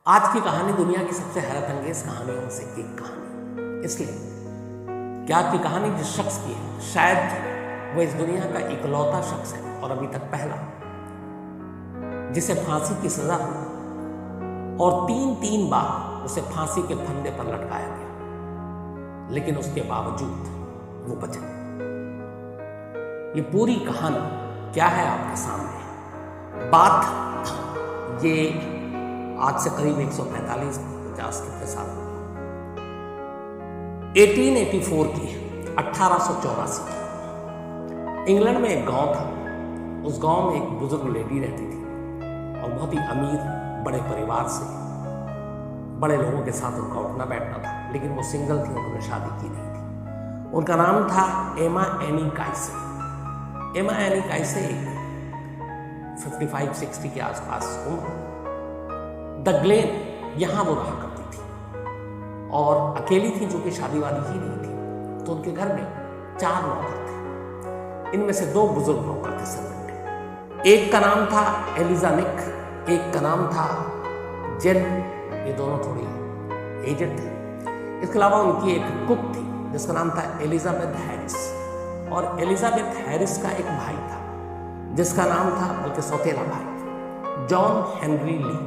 आज की कहानी दुनिया की सबसे हैरत अंगेज कहानियों में से एक कहानी। इसलिए कि आज की कहानी जिस शख्स की है, शायद वो इस दुनिया का इकलौता शख्स है और अभी तक पहला, जिसे फांसी की सजा हुई और 3 बार उसे फांसी के फंदे पर लटकाया गया, लेकिन उसके बावजूद वो बचे। ये पूरी कहानी क्या है आपके सामने। बात ये आज से करीब 145-50 कितने साल 1884 की है, 1884 की। इंग्लैंड में एक गांव था। उस गांव में एक बुजुर्ग लेडी रहती थी और बहुत ही अमीर बड़े परिवार से, बड़े लोगों के साथ उनका उठना बैठना था, लेकिन वो सिंगल थी, उन्होंने शादी की नहीं थी। उनका नाम था एमा एनी काइसे। एमा एनी काइसे 55-60 के आसपास उम्र। द ग्लेन यहां वो रहा करती थी और अकेली थी, जो कि शादी वादी ही नहीं थी। तो उनके घर में 4 नौकर थे। इनमें से 2 बुजुर्ग नौकर थे सर्वेंट। एक का नाम था एलिजा निक, एक का नाम था जेन। ये दोनों थोड़ी एजेड थे। इसके अलावा उनकी एक कुक थी जिसका नाम था एलिजाबेथ हैरिस, और एलिजाबेथ हैरिस का एक भाई था जिसका नाम था, बल्कि सौतेला भाई, जॉन हेनरी ली।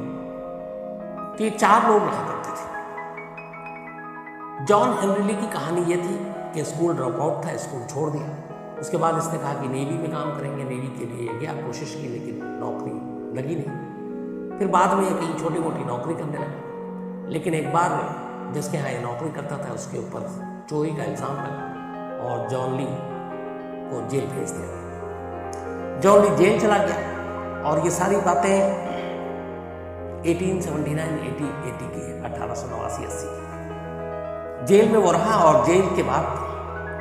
तो ये 4 लोग रहा करते थे। जॉन हेनरी ली की कहानी ये थी कि स्कूल ड्रॉप आउट था, स्कूल छोड़ दिया। उसके बाद इसने कहा कि नेवी में काम करेंगे। नेवी के लिए गया, कोशिश की, लेकिन नौकरी लगी नहीं। फिर बाद में कहीं छोटी मोटी नौकरी करने लगा, लेकिन एक बार जिसके यहाँ ये नौकरी करता था उसके ऊपर चोरी का इल्ज़ाम लगा और जॉन ली को जेल भेज दिया। जॉन ली जेल चला गया और ये सारी बातें 1879-80 की है, 1889-80 की। जेल में वो रहा और जेल के बाद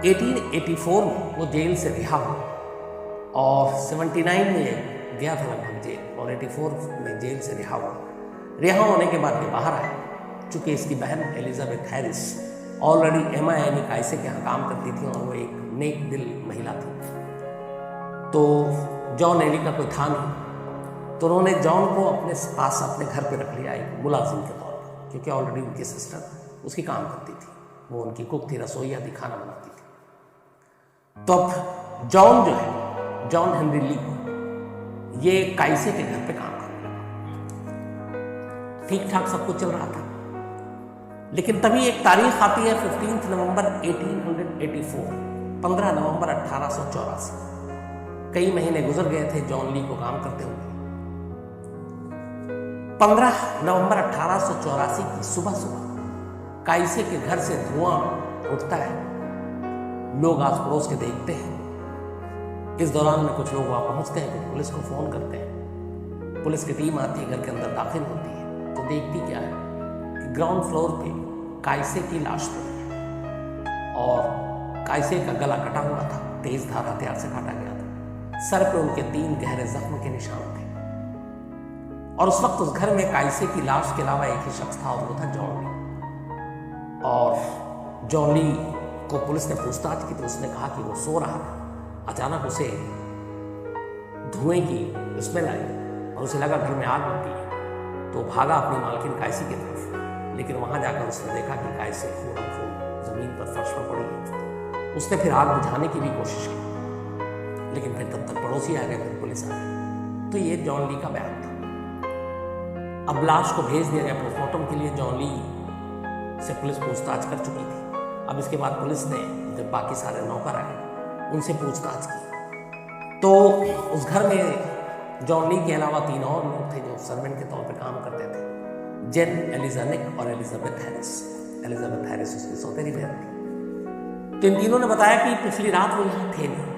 1884 में वो जेल से रिहा हुआ और 79 में गया था लगभग जेल, और 84 में जेल से रिहा हुआ। रिहा होने के बाद ये बाहर आया। चूंकि इसकी बहन एलिजाबेथ हैरिस ऑलरेडी एमा एनी काइसे के यहाँ काम करती थी और वो एक नेक दिल महिला थी, तो जॉन एली का कोई था नहीं। तो उन्होंने जॉन को अपने पास अपने घर पे रख लिया एक मुलाजिम के तौर पर, क्योंकि ऑलरेडी उनकी सिस्टर उसकी काम करती थी, वो उनकी कुक थी, रसोईया थी, खाना बनाती थी। तो अब जॉन जो है, जॉन हेनरी ली को, ये काइसे के घर पे काम करने लगा। ठीक ठाक सब कुछ चल रहा था, लेकिन तभी एक तारीख आती है 15 नवंबर 1884, 15 नवंबर 1884। कई महीने गुजर गए थे जॉन ली को काम करते हुए। 15 नवंबर 1884 की सुबह काइसे के घर से धुआं उठता है। लोग आस पड़ोस के देखते हैं। इस दौरान में कुछ लोग वहां पहुंचते हैं, कुछ पुलिस को फोन करते हैं। पुलिस की टीम आती है, घर के अंदर दाखिल होती है, तो देखती क्या है कि ग्राउंड फ्लोर पे काइसे की लाश पड़ी है और काइसे का गला कटा हुआ था, तेज धार हथियार से काटा गया था। सर पे उनके 3 गहरे जख्म के निशान थे। और उस वक्त उस घर में काइसे की लाश के अलावा एक ही शख्स था और वो था जॉन ली। और जॉन ली को पुलिस ने पूछताछ की तो उसने कहा कि वो सो रहा था। अचानक उसे धुएं की स्मेल आई और उसे लगा घर में आग लगी है, तो भागा अपनी मालकिन काइसे की तरफ। लेकिन वहां जाकर उसने देखा कि काइसे फूल जमीन पर फर्श पर पड़ी है। उसने फिर आग बुझाने की भी कोशिश की, लेकिन फिर तब तक पड़ोसी आ गए, फिर पुलिस आ गई। तो ये जॉन ली का बयान था। अब लाश को भेज दिया गया पोस्टमार्टम के लिए। जॉन ली से पुलिस पूछताछ कर चुकी थी। अब इसके बाद पुलिस ने, जब बाकी सारे नौकर आए, उनसे पूछताछ की, तो उस घर में जॉन ली के अलावा 3 और लोग थे जो सर्वेंट के तौर पे काम करते थे, जेन, एलिजा निक और एलिजाबेथ हैरिस। एलिजाबेथ हैरिस उसकी सौतेली बहन थी। तो इन तीनों ने बताया कि पिछली रात वो यहाँ थे नहीं,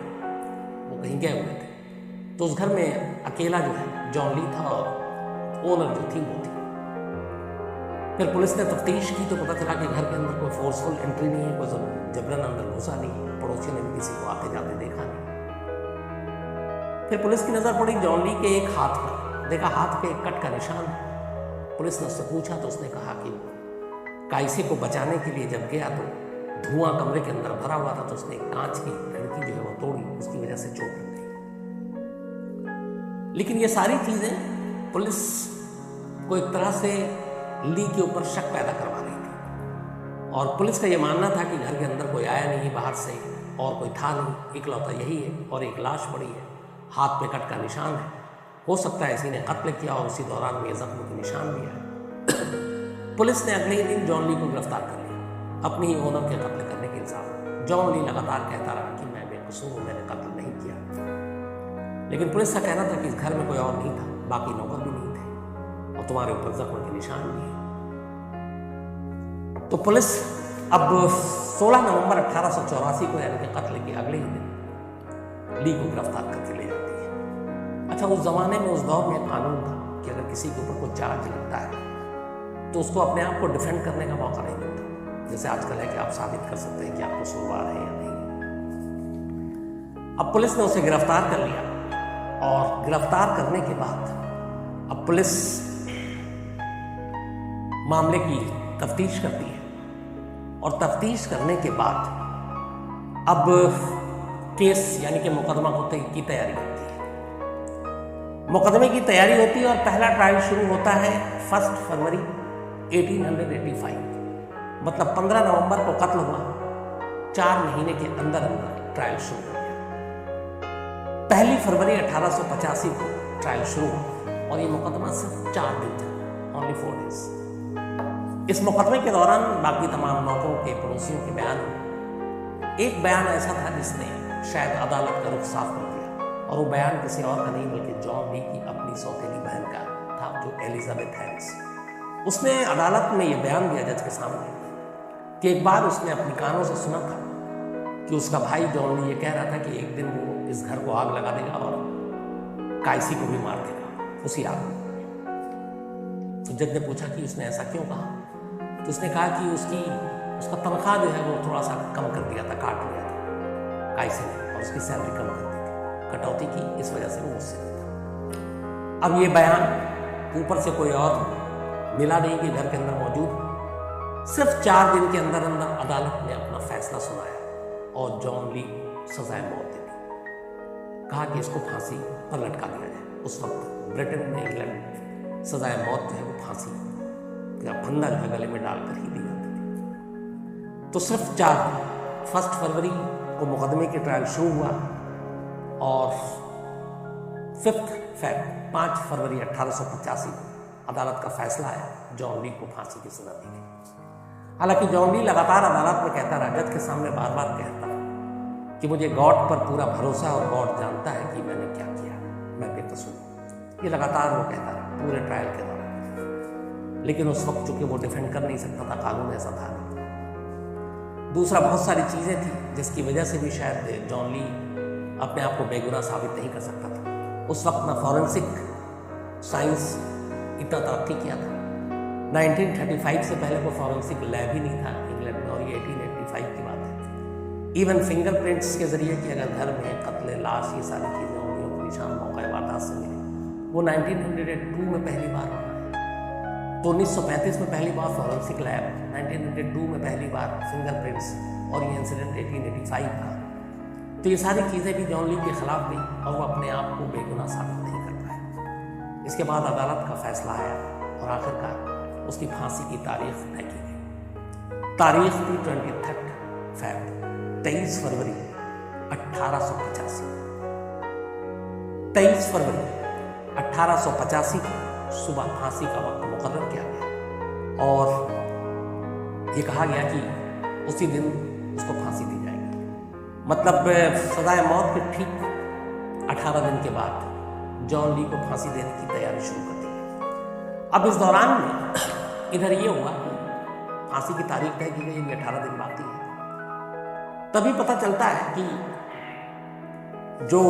वो कहीं गए हुए थे। तो उस घर में अकेला जो है जॉन ली था और ओनर जो थी वो थी। फिर पुलिस ने तफ्तीश की तो पता चला कि घर के अंदर कोई फोर्सफुल एंट्री नहीं है, कोई जबरन अंदर घुसा नहीं, पड़ोसियों ने भी किसी को आते जाते देखा नहीं। फिर पुलिस की नजर पड़ी जॉन ली के एक हाथ पर, देखा हाथ पे एक कट का निशान है। पुलिस ने उससे पूछा तो उसने कहा कि काइसे को बचाने के लिए जब गया तो धुआं कमरे के अंदर भरा हुआ था, तो उसने कांच की खिड़की जो है वो तोड़ी, उसकी वजह से चोट लग गई। लेकिन ये सारी चीजें पुलिस को एक तरह से ली के ऊपर शक पैदा करवा रही थी। और पुलिस का ये मानना था कि घर के अंदर कोई आया नहीं बाहर से और कोई था नहीं, इकलौता यही है और एक लाश पड़ी है, हाथ पे कट का निशान है, हो सकता है इसी ने कत्ल किया और उसी दौरान में जख्म के निशान भी आए। पुलिस ने अगले ही दिन जॉन ली को गिरफ्तार कर लिया अपनी ही ओनर के कत्ल करने के इल्जाम में। जॉन ली लगातार कहता रहा कि मैं बेकसूर हूँ, मैंने कत्ल नहीं किया। लेकिन पुलिस का कहना था कि इस घर में कोई और नहीं था, बाकी नौकर भी नहीं थे और तुम्हारे ऊपर जख्म के निशान भी है। तो पुलिस अब 16 नवंबर 1884 को यानी कि कत्ल के अगले ही दिन ली को गिरफ्तार करके ले जाती है। अच्छा, उस जमाने में, उस दौर में कानून था कि अगर किसी के ऊपर कोई चार्ज लगता है तो उसको अपने आप को डिफेंड करने का मौका नहीं मिलता। जैसे आजकल है कि आप साबित कर सकते हैं कि आप कसूरवार है या नहीं। अब पुलिस ने उसे गिरफ्तार कर लिया और गिरफ्तार करने के बाद अब पुलिस मामले की तफ्तीश करती है और तफ्तीश करने के बाद अब केस यानी कि मुकदमा की तैयारी होती है। मुकदमे की तैयारी होती है और पहला ट्रायल शुरू होता है 1 फरवरी 1885, मतलब 15 नवंबर को कत्ल हुआ, 4 महीने के अंदर अंदर ट्रायल शुरू हो गया। 1 फरवरी 1885 को ट्रायल शुरू हुआ और ये मुकदमा सिर्फ 4 दिन चला, ओनली 4 डेज। इस मुकदमे के दौरान बाकी तमाम नौकरों के, पड़ोसियों के बयान हुए। एक बयान ऐसा था जिसने शायद अदालत का रुख साफ कर दिया और वो बयान किसी और का नहीं बल्कि जॉन ली की अपनी सौतेली बहन का था, जो एलिजाबेथ हैरिस। उसने अदालत में ये बयान दिया जज के सामने कि एक बार उसने अपनी कानों से सुना था कि उसका भाई जॉन ली ये कह रहा था कि एक दिन वो इस घर को आग लगा देगा और कायसी को भी मार देगा उसी आग में। तो जज ने पूछा कि उसने ऐसा क्यों कहा, तो उसने कहा कि उसका तनख्वाह जो है वो थोड़ा सा कम कर दिया था, काट दिया था कायसी ने, और उसकी सैलरी कम कर दी थी, कटौती की, इस वजह से वो मुझसे नहीं था। अब ये बयान ऊपर से कोई और मिला नहीं कि घर के अंदर मौजूद। सिर्फ 4 दिन के अंदर अंदर अदालत ने अपना फैसला सुनाया और जॉन ली सजाए मौत दे दी। कहा कि इसको फांसी पर लटका दिया जाए। उस वक्त ब्रिटेन में, इंग्लैंड में सजाए मौत जो है वो फांसी या फंदा जो है गले में डालकर ही दी जाती थी। तो सिर्फ 1 फरवरी को मुकदमे की ट्रायल शुरू हुआ और 5 फरवरी 1885 अदालत का फैसला आया, जॉन ली को फांसी की सजा दी गई। हालांकि जॉन ली लगातार अदालत में कहता रहा, जज के सामने बार बार कहता कि मुझे गॉड पर पूरा भरोसा और गॉड जानता है कि मैंने क्या किया, मैं बेकसूर हूं। ये लगातार वो कहता रहा पूरे ट्रायल के दौरान। लेकिन उस वक्त चूंकि वो डिफेंड कर नहीं सकता था, कानून ऐसा था नहीं। दूसरा, बहुत सारी चीज़ें थी जिसकी वजह से भी शायद जॉन ली अपने आप को बेगुनाह साबित नहीं कर सकता था। उस वक्त ना फॉरेंसिक साइंस इतना तरक्की किया था। 1935 से पहले कोई फॉरेंसिक लैब ही नहीं था इंग्लैंड में, और ये 1885 की बात है। इवन फिंगरप्रिंट्स के जरिए कि अगर घर में कत्ल, लाश, ये सारी चीज़ें होंगी, निशान मौका वारदात से मिले, वो 1902 में पहली बार हुआ। तो 1935 में पहली बार फॉरेंसिक लैब, 1902 में पहली बार फिंगरप्रिंट्स, और ये इंसिडेंट 1885 का। तो ये सारी चीज़ें भी जॉन ली के खिलाफ गई और वो अपने आप को बेगुनाह साबित नहीं कर पाए। इसके बाद अदालत का फैसला आया और आखिरकार उसकी फांसी की तारीख तय की गई। तारीख थी 23 फरवरी 1885। 23 फरवरी 1885 को सुबह फांसी का वक्त मुकर्रर किया गया और ये कहा गया कि उसी दिन उसको फांसी दी जाएगी। मतलब सजाए मौत के ठीक 18 दिन के बाद जॉन ली को फांसी देने की तैयारी शुरू कर दी गई। अब इस दौरान में इधर ये हुआ कि फांसी की तारीख तय की गई, 18 दिन बाकी है। तभी पता चलता है कि जो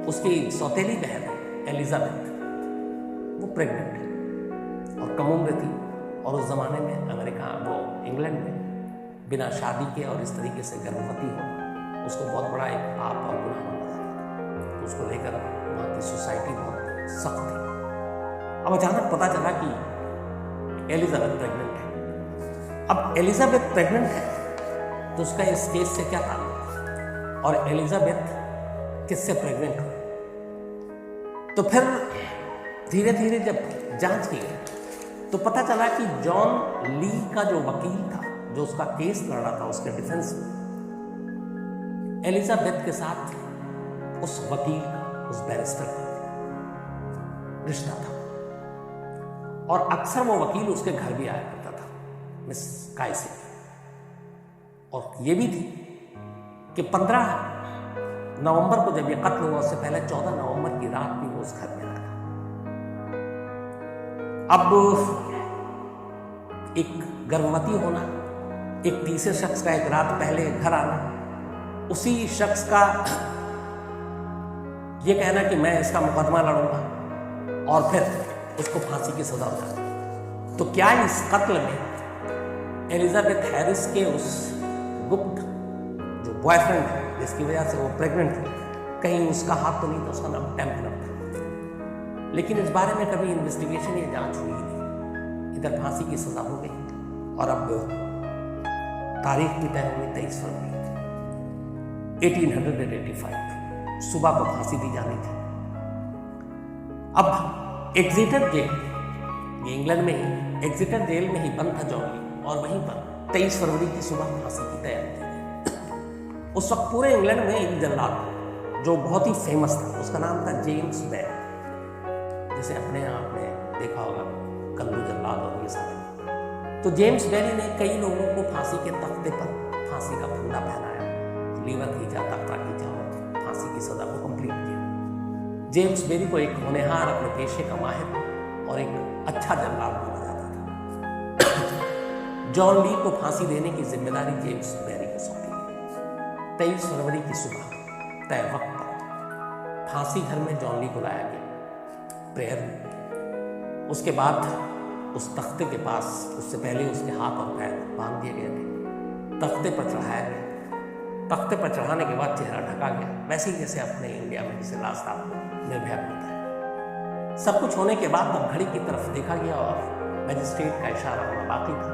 उसकी सौतेली बहन एलिजाबेथ, वो प्रेग्नेंट है और कम उम्र थी, और उस ज़माने में इंग्लैंड में बिना शादी के और इस तरीके से गर्भवती हो, उसको बहुत बड़ा एक पाप और गुनाह माना जाता था। तो उसको लेकर वहाँ की सोसाइटी बहुत सख्त थी। अब अचानक पता चला कि एलिजाबेथ प्रेग्नेंट है। अब एलिजाबेथ प्रेग्नेंट है तो उसका इस केस से क्या ताल्लुक, और एलिजाबेथ किससे प्रेग्नेंट हुई। तो फिर धीरे धीरे जब जांच की गई तो पता चला कि जॉन ली का जो वकील था, जो उसका केस लड़ रहा था उसके डिफेंस में, एलिजाबेथ के साथ उस वकील का, उस बैरिस्टर का रिश्ता था। और अक्सर वो वकील उसके घर भी आया करता था, मिस काइसे। और ये भी थी कि 15 नवंबर को जब ये कत्ल हुआ, उससे पहले 14 नवंबर की रात भी वो उस घर में आया। अब एक गर्भवती होना, एक तीसरे शख्स का एक रात पहले घर आना, उसी शख्स का ये कहना कि मैं इसका मुकदमा लड़ूंगा और फिर उसको फांसी की सजा हो जाती। तो क्या इस कत्ल में एलिजाबेथ हैरिस के उस गुप्त जो बॉयफ्रेंड है, जिसकी वजह से वो प्रेग्नेंट थी, कहीं उसका हाथ तो नहीं था? उसका नाम टेम्पलर था। लेकिन इस बारे में कभी इन्वेस्टिगेशन या जांच हुई नहीं। इधर फांसी की सजा हो गई और अब तारीख भी तय हुई 23 फरवरी 1885, सुबह को फांसी दी जानी थी। अब एग्जिटर जेल, ये इंग्लैंड में ही एग्जिटर जेल में ही बंद था जॉन ली, और वहीं पर 23 फरवरी की सुबह फांसी की तैयारी की गई। उस वक्त पूरे इंग्लैंड में एक जल्लाद जो बहुत ही फेमस था, उसका नाम था जेम्स बेरी। जैसे अपने यहाँ आपने देखा होगा कल्लू जल्लाद और ये सारे। तो जेम्स बेरी ने कई लोगों को फांसी के तख्ते पर फांसी का फंदा पहनाया, लीवर खींचा, तख्ता खींचा और फांसी की सजा को कंप्लीट किया। जेम्स बेरी को एक होनहार, अपने पेशे का माहिर और एक अच्छा जल्लाद माना जाता था। जॉन ली को फांसी देने की जिम्मेदारी जेम्स बेरी को सौंपी गई। 23 फरवरी की सुबह तय वक्त पर फांसी घर में जॉन ली को लाया गया प्रेयर में। उसके बाद उस तख्ते के पास, उससे पहले उसके हाथ और पैर बांध दिए गए थे, तख्ते पर चढ़ाया गया। तख्ते पर चढ़ाने के बाद चेहरा ढका गया, वैसे ही जैसे अपने इंडिया में जिसे लास्ट आप निर्भया होता है। सब कुछ होने के बाद तब घड़ी की तरफ देखा गया और मजिस्ट्रेट का इशारा होना बाकी था।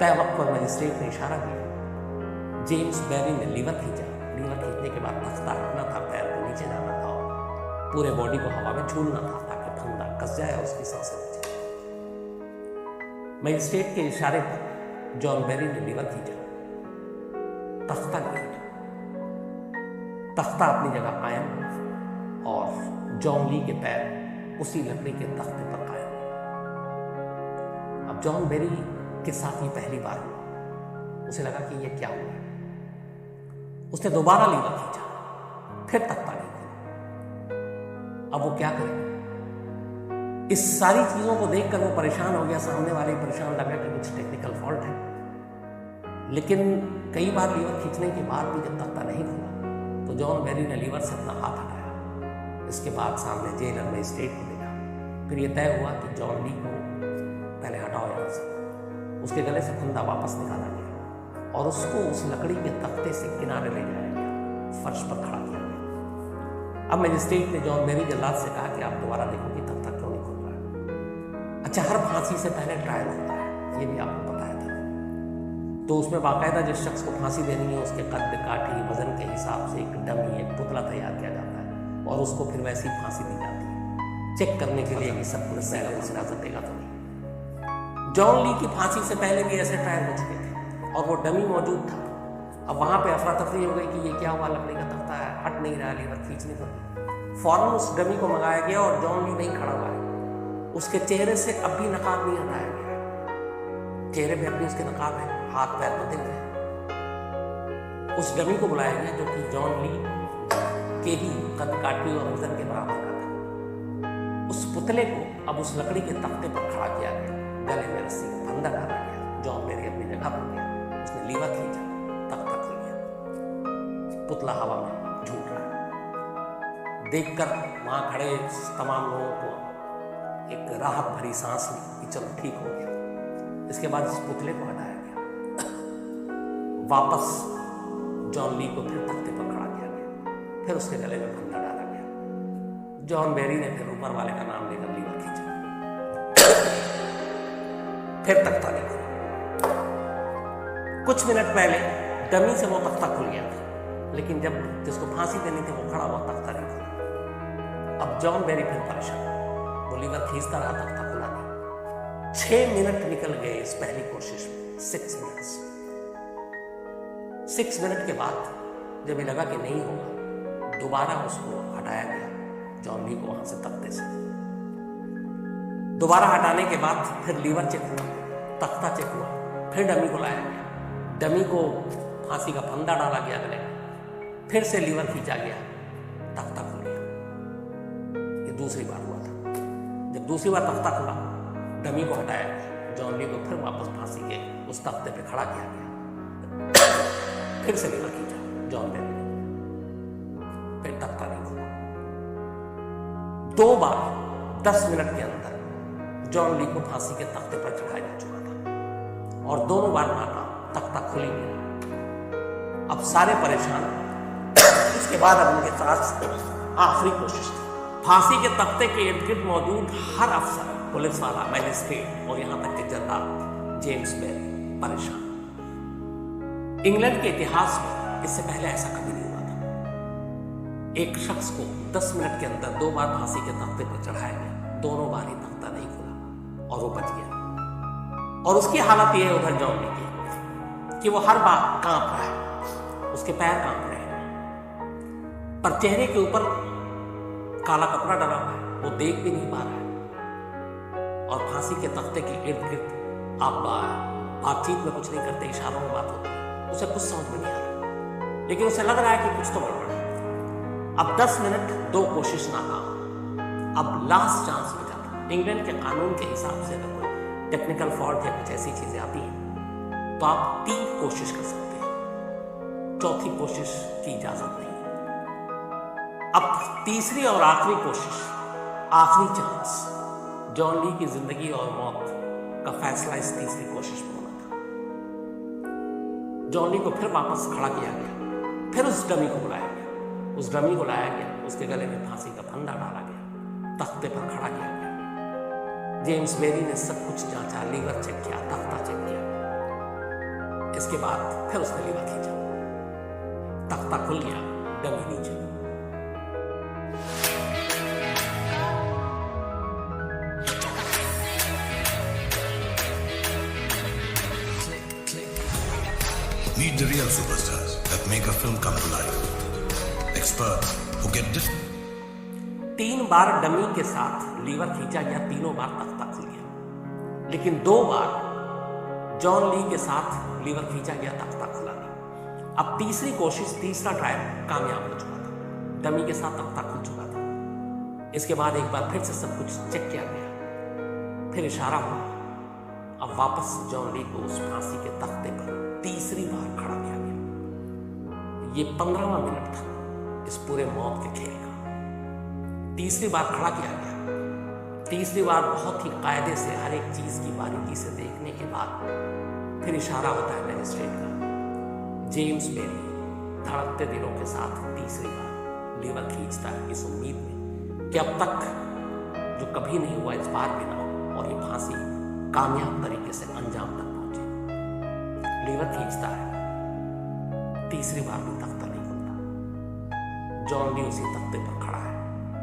तय वक्त पर मजिस्ट्रेट ने इशारा किया। जेम्स बेरी ने लीवर खींचा। लीवर खींचने के बाद तख्ता हटना था, पैर को नीचे जाना था, पूरे बॉडी को हवा में झूलना था ताकि फंदा कस जाए और उसकी सांसें रुक जाए। मजिस्ट्रेट के इशारे पर जॉन बेरी ने लीवर खींचा, तख्ता गिर गया। तख्ता अपनी जगह कायम और जॉन ली के पैर उसी लकड़ी के तख्ते पर कायम। अब जॉन बेरी के साथ ये पहली बार हुआ। उसे लगा कि ये क्या हुआ। उसने दोबारा लीवर खींचा, फिर तख्ता नहीं। अब वो क्या करे? इस सारी चीजों को देखकर वो परेशान हो गया, सामने वाले परेशान लगा कि कुछ टेक्निकल फॉल्ट है। लेकिन कई बार लीवर खींचने के बाद भी जब तख्ता नहीं खुला तो जॉन बेरी ने लीवर से अपना हाथ हटाया। इसके बाद सामने जेलर मजिस्ट्रेट को देखा। फिर यह तय हुआ कि जॉन ली को पहले हटाओ यहाँ से। उसके गले से फंदा वापस निकाला गया और उसको उस लकड़ी के तख्ते से किनारे ले जाया गया, फर्श पर खड़ा किया गया। अब मजिस्ट्रेट ने जॉन बेरी जल्लाद से कहा कि आप दोबारा देखो कि तख्ता क्यों नहीं खुल रहा है। अच्छा, हर फांसी से पहले ट्रायल होता है, ये भी आपको बताया था। तो उसमें बाकायदा जिस शख्स को फांसी देनी है उसके कद, काठी, वजन के हिसाब से एक डमी, एक पुतला तैयार किया जाता है और उसको फिर वैसी फांसी दी जाती है, चेक करने के लिए कि सब पुलिस इजाजत देगा तो नहीं। जॉन ली की फांसी से पहले भी ऐसे ट्रायल हो चुके थे और वो डमी मौजूद था। अब वहां पे अफरा तफरी हो गई कि ये क्या हुआ, लकड़ी का तख्ता है, हट नहीं रहा, लीवर खींच नहीं पा। फौरन उस डमी को मंगाया गया और जॉन ली नहीं खड़ा हुआ है। उसके चेहरे से अब भी नकाब नहीं हटाया गया। चेहरे पे अपनी उसके नकाब है, हाथ पैर बंधे हुए हैं। उस डमी को बुलाया गया जो कि जॉन ली के ही कद, काठी और वजन के बराबर का था। उस पुतले को अब उस लकड़ी के तख्ते पर खड़ा किया गया, गले में रस्सी का फंदा डाला गया। जॉन बेरी अपनी जगह पर गया, उसने लीवर खींचा, तख्ता खुल गया, पुतला हवा में झूल रहा है। देखकर वहां खड़े तमाम लोगों को एक राहत भरी सांस ली कि चलो ठीक हो गया। इसके बाद इस पुतले को हटाया गया, वापस जॉन ली को फिर तख्ते पर खड़ा किया गया, फिर उसके गले में फंदा डाला गया। जॉन बेरी ने फिर ऊपर वाले का नाम लेकर लीवर खींचा, फिर तख्ता नहीं खुला। कुछ मिनट पहले डमी से वो तख्ता खुल गया था, लेकिन जब जिसको फांसी देनी थी वो खड़ा हुआ तख्ता नहीं खुला। अब जॉन बेरी फिर परेशान, वो लीवर खींचता रहा, तख्ता खुला नहीं। 6 मिनट निकल गए इस पहली कोशिश में, 6 मिनट्स। 6 मिनट के बाद जब ये लगा कि नहीं होगा, दोबारा उसको हटाया गया, जॉन ली को वहां से तख्ते से। दोबारा हटाने के बाद फिर लीवर चेक हुआ, तख्ता चेक हुआ, फिर डमी को लाया गया, डमी को फांसी का फंदा डाला गया गले में, फिर से लीवर खींचा गया, तख्ता खुल गया। ये दूसरी बार हुआ था। जब दूसरी बार तख्ता खुला, डमी को हटाया गया, जॉन ली को फिर वापस फांसी के उस तख्ते पे खड़ा किया गया, फिर से लीवर खींचा जॉन बेरी ने, फिर तख्ता नहीं खुला। 2 बार 10 मिनट के अंदर जॉन ली को फांसी के तख्ते पर चढ़ाया जा चुका था और दोनों बार माना तख्ता खुल ही गया। अब सारे परेशान। इसके बाद अब उनके साथ आखिरी कोशिश थी। फांसी के तख्ते के इर्द गिर्द मौजूद हर अफसर, पुलिस वाला, मैजिस्ट्रेट और यहां तक कि जनरल जेम्स बेरी परेशान। इंग्लैंड के इतिहास में इससे पहले ऐसा कभी नहीं हुआ था। एक शख्स को 10 मिनट के अंदर 2 बार फांसी के तख्ते पर चढ़ाया गया, दोनों बार ही तख्ता नहीं खुला और वो बच गया। और उसकी हालत यह है उधर जॉन ली की कि वो हर बार कांप रहा है, उसके पैर कांप रहे हैं, पर चेहरे के ऊपर काला कपड़ा डला हुआ है, वो देख भी नहीं पा रहा है। और फांसी के तख्ते के इर्द गिर्द आप बातचीत में कुछ नहीं करते, इशारों में बात होती है, उसे कुछ समझ में नहीं आ रहा, लेकिन उसे लग रहा है कि कुछ तो गड़बड़ है। अब 10 मिनट 2 कोशिश नाकाम, अब लास्ट चांस बचा था। इंग्लैंड के कानून के हिसाब से अगर कोई टेक्निकल फॉल्ट या कुछ ऐसी चीजें आती हैं तो आप 3 कोशिश कर सकते हैं, चौथी कोशिश की इजाजत नहीं। अब तीसरी और आखिरी कोशिश, आखिरी चांस, जॉन ली की जिंदगी और मौत का फैसला इस तीसरी कोशिश में होना था। जॉन ली को फिर वापस खड़ा किया गया, फिर उस डमी को बुलाया गया, उस डमी को लाया गया, उसके गले में फांसी का फंदा डाला गया, तख्ते पर खड़ा किया गया। जेम्स बेरी ने सब कुछ जांचा, लीवर चेक किया, तख्ता चेक किया। इसके बाद फिर उसने लीवर खींचा, तख्ता खुल गया, डमी नीचे। Meet the real superstars that make a film come to life. Experts who get this. 3 bar dummy के साथ लीवर खींचा गया, तीनों बार तख्ता खुल गया, लेकिन 2 बार जॉन ली के साथ लीवर खींचा गया, तख्ता खुला नहीं। अब तीसरी कोशिश, तीसरा ट्रायल कामयाब हो चुका था, डमी के साथ तख्ता खुल चुका था। इसके बाद एक बार फिर से सब कुछ चेक किया गया, फिर इशारा हुआ, अब वापस जॉन ली को उस फांसी के तख्ते पर तीसरी बार खड़ा किया गया। ये 15वां मिनट था इस पूरे मौत के खेल का। तीसरी बार खड़ा किया गया, तीसरी बार बहुत ही कायदे से हर एक चीज की बारीकी से देखने के बाद फिर इशारा होता है मैजिस्ट्रेट का। जेम्स बेरी धड़कते दिलों के साथ तीसरी बार लीवर खींचता है, इस उम्मीद में कि अब तक जो कभी नहीं हुआ इस बार भी ना हो और ये फांसी कामयाब तरीके से अंजाम तक पहुंचे। लीवर खींचता है, तीसरी बार भी तख्ता नहीं खुलता। जॉन ली उसी तख्ते पर खड़ा है,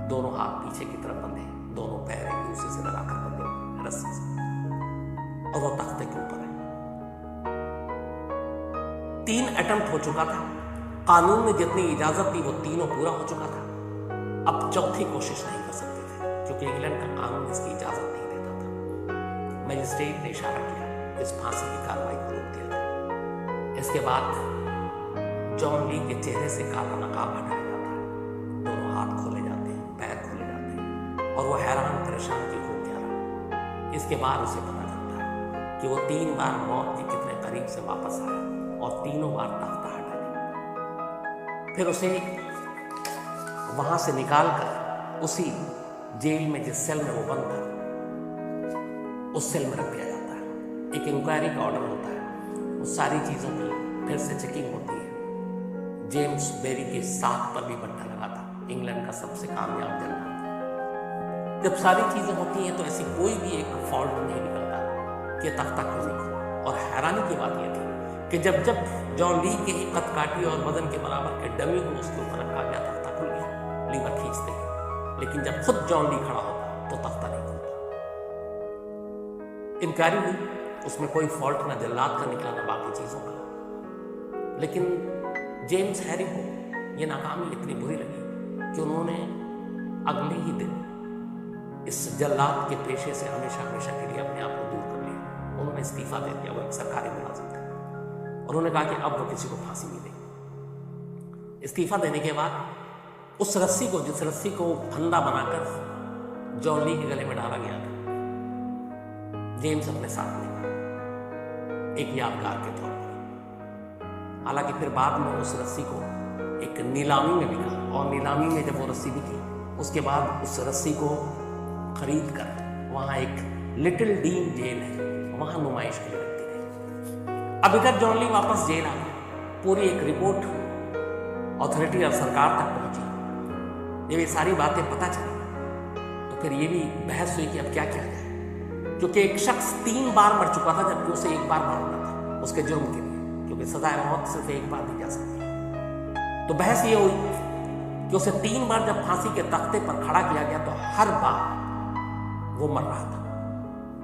दोनों हाथ पीछे की तरफ बंधे, दोनों पैर एक दूसरे से लगाकर बंधे रस्सी से, और वो तख्ते के ऊपर है। 3 अटेम्प्ट हो चुका था, कानून ने जितनी इजाजत दी वो तीनों पूरा हो चुका था। अब चौथी कोशिश नहीं कर सकते थे क्योंकि इंग्लैंड का कानून इसकी इजाजत नहीं देता था। मैजिस्ट्रेट ने इशारा किया, इस फांसी की कार्रवाई को रोक दिया जाए। इसके बाद जॉन ली के चेहरे से काला नकाब हटाया जाता है, दोनों हाथ खोले जाते हैं, पैर खोले जाते हैं, और वो हैरान परेशान की हो क्या रहा। इसके बाद उसे पता चलता है कि वो 3 बार मौत के कितने करीब से वापस आया और तीनों बार तख्ता हटा दिया। फिर उसे वहां से निकालकर उसी जेल में, जिस सेल में वो बंद था, उस सेल में रख दिया जाता है। एक इंक्वायरी का ऑर्डर होता है, उस सारी चीजों की फिर से चेकिंग होती है। जेम्स बेरी के साथ पर भी बट्टा लगा था, इंग्लैंड का सबसे कामयाब जनरल। जब सारी चीजें होती हैं तो ऐसी कोई भी एक फॉल्ट नहीं निकलता कि तख्ता क्यों नहीं खुला। और हैरानी की बात यह थी कि जब जॉन ली के ही कद काठी और वजन के बराबर के डमी को उसके ऊपर रखा गया, तख्ता खुल गया, लीवर खींचते ही। लेकिन जब खुद जॉन ली खड़ा होता तो तख्ता नहीं खुलता। इंक्वायरी हुई, उसमें कोई फॉल्ट ना जल्लाद का निकला ना बाकी चीज़ों का, लेकिन जेम्स हैरी को ये नाकामी इतनी बुरी लगी कि उन्होंने अगले ही दिन इस जल्लाद के पेशे से हमेशा हमेशा के लिए अपने आप को दूर कर लिया। उन्होंने इस्तीफा दे दिया। वो एक सरकारी मुलाजिम थे। उन्होंने कहा कि अब वो किसी को फांसी नहीं देंगे। इस्तीफा देने के बाद उस रस्सी को, जिस रस्सी को फंदा बनाकर जॉन ली के गले में डाला गया था, जेम्स अपने साथ ले गया एक यादगार के तौर पर। हालांकि फिर बाद में उस रस्सी को एक नीलामी में बिका, और नीलामी में जब वो रस्सी बिकी उसके बाद उस रस्सी को खरीद कर वहाँ एक लिटिल डीन जेल है, वहाँ नुमाइश के लिए रखी गई। अब इधर जॉन ली वापस जेल आ गया। पूरी एक रिपोर्ट अथॉरिटी और सरकार तक पहुंची। जब ये सारी बातें पता चली तो फिर ये भी बहस हुई कि अब क्या किया जाए, क्योंकि एक शख्स 3 बार मर चुका था जबकि उसे एक बार मरना था उसके जुर्म के लिए, क्योंकि सजाए मौत सिर्फ एक बार दी जा सकती। तो बहस ये हुई कि उसे 3 बार जब फांसी के तख्ते पर खड़ा किया गया तो हर बार वो मर रहा था,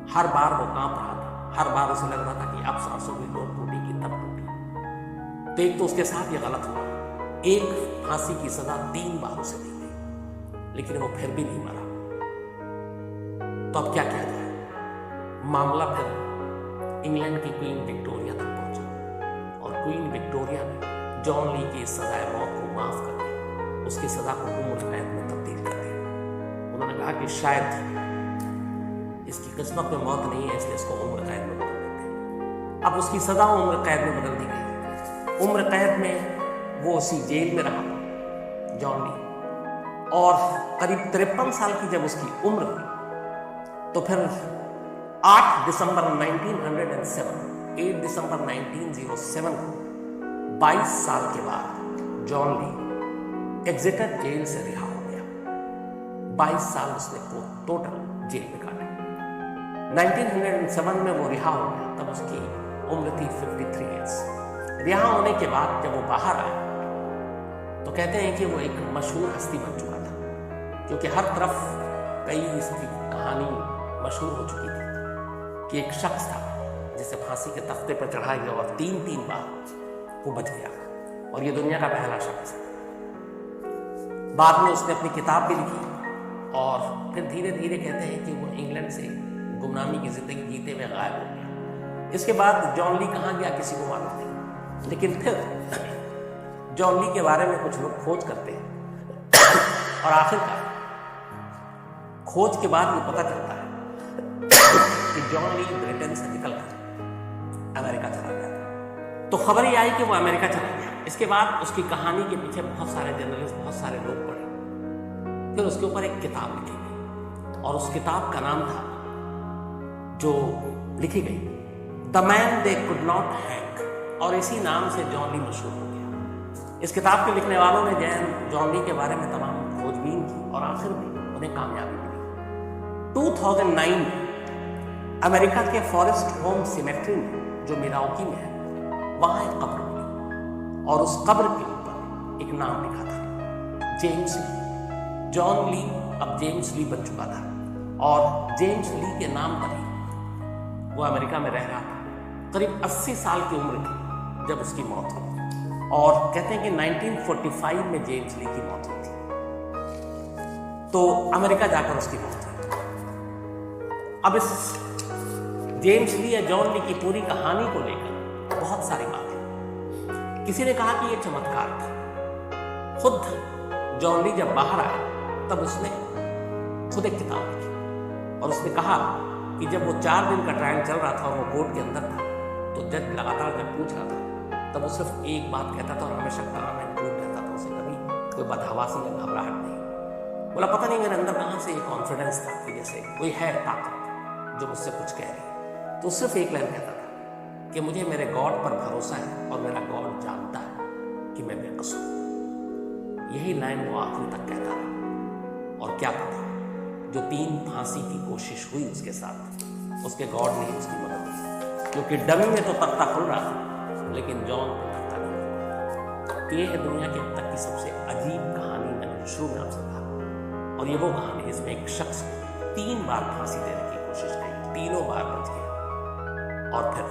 हर बार वो कांप रहा था, हर बार उसे लग रहा था कि अब सांसों की डोर टूटेगी तब टूटी। तो एक तो उसके साथ ये गलत हुआ, एक फांसी की सजा 3 बार उसे दी गई, लेकिन वो फिर भी नहीं मरा। तो अब क्या किया जाए? मामला फिर इंग्लैंड की क्वीन विक्टोरिया तक पहुंचा, और क्वीन विक्टोरिया ने जॉन ली की सजाए मौत को माफ करके उसकी सजा को उम्र कैद में तब्दील कर दिया। उन्होंने कहा कि शायद इसकी किस्मत में मौत नहीं है, इसलिए इसको उम्र कैद में बदल देते हैं। अब उसकी सजा उम्र कैद में बदल दी गई। उम्र कैद में वो उसी जेल में रहा जॉन ली, और करीब 53 साल की जब उसकी उम्र हुई तो फिर 8 दिसंबर 1907 को 22 साल के बाद जॉन ली एग्जिटर जेल से रिहा हो गया। 22 साल उसने टोटल जेल में काटे। 1907 में वो रिहा हो गया, तब उसकी उम्र थी 53 ईयर्स। रिहा होने के बाद जब वो बाहर आया तो कहते हैं कि वो एक मशहूर हस्ती बन चुका था, क्योंकि हर तरफ कई इसकी कहानी मशहूर हो चुकी थी कि एक शख्स था जिसे फांसी के तख्ते पर चढ़ाया गया और 3 बार वो बच गया, और ये दुनिया का पहला शख्स है। बाद में उसने अपनी किताब भी लिखी, और फिर धीरे धीरे कहते हैं कि वो इंग्लैंड से गुमनामी की जिंदगी जीते हुए गायब हो गया। इसके बाद जॉन ली कहाँ गया किसी को मालूम नहीं, लेकिन फिर जॉन ली के बारे में कुछ लोग खोज करते हैं, और आखिरकार खोज के बाद ये पता चलता है कि जॉन ली ब्रिटेन से निकलकर अमेरिका चला गया था। तो खबर ये आई कि वो अमेरिका चला गया। इसके बाद उसकी कहानी के पीछे बहुत सारे जर्नलिस्ट, बहुत सारे लोग पढ़े। फिर उसके ऊपर एक किताब लिखी गई, और उस किताब का नाम था, जो लिखी गई, the man they could not hang, और इसी नाम से जॉन ली मशहूर हो गया। इस किताब के लिखने वालों ने जॉन ली के बारे में तमाम खोजबीन की, और आखिर में उन्हें कामयाबी मिली। 2009 में अमेरिका के फॉरेस्ट होम सिमेट्री में, जो मिलावकी में है, वहां एक कब्र मिली, और उस कब्र के ऊपर एक नाम लिखा था, जेम्स ली। जॉन ली अब जेम्स ली बन चुका था, और जेम्स ली के नाम पर ही वो अमेरिका में रह रहा था। करीब 80 साल की उम्र थी जब उसकी मौत हुई, और कहते हैं कि 1945 में जेम्स ली की मौत हुई थी। तो अमेरिका जाकर उसकी मौत हुई। अब इस जेम्स ली या जॉन ली की पूरी कहानी को लेकर बहुत सारी बातें। किसी ने कहा कि यह चमत्कार था। खुद जॉन ली जब बाहर आया तब उसने खुद एक किताब लिखी, और उसने कहा कि जब वो 4 दिन का ट्रायल चल रहा था और वो कोर्ट के अंदर था, तो जज लगातार जब पूछ रहा था तब वो सिर्फ एक बात कहता था, और हमेशा कराना इम्प्रूव रहता था। उसे कभी कोई बदहवासी या घबराहट नहीं। बोला पता नहीं मेरे अंदर कहाँ से ये कॉन्फिडेंस था कि जैसे कोई है ताकत जो मुझसे कुछ कह रही। तो सिर्फ एक लाइन कहता था कि मुझे मेरे गॉड पर भरोसा है, और मेरा गॉड जानता है कि मैं बेकसूर हूं। यही लाइन वो आखिर तक कहता रहा। और क्या पता, जो 3 फांसी की कोशिश हुई उसके साथ, उसके गॉड ने उसकी मदद की, क्योंकि डमी में तो तख्ता खुल रहा था, लेकिन जॉन को तख्ता नहीं खुल। तो ये है दुनिया की अब तक की सबसे अजीब कहानी। मैंने शुरू में आपसे कहा, और ये वो कहानी जिसमें एक शख्स 3 बार फांसी देने की कोशिश की, तीनों बार बच गया। और फिर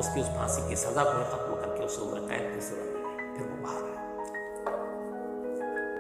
उसकी उस फांसी की सज़ा को खत्म करके उसे उम्र कैद की सज़ा दी गई। फिर वो बाहर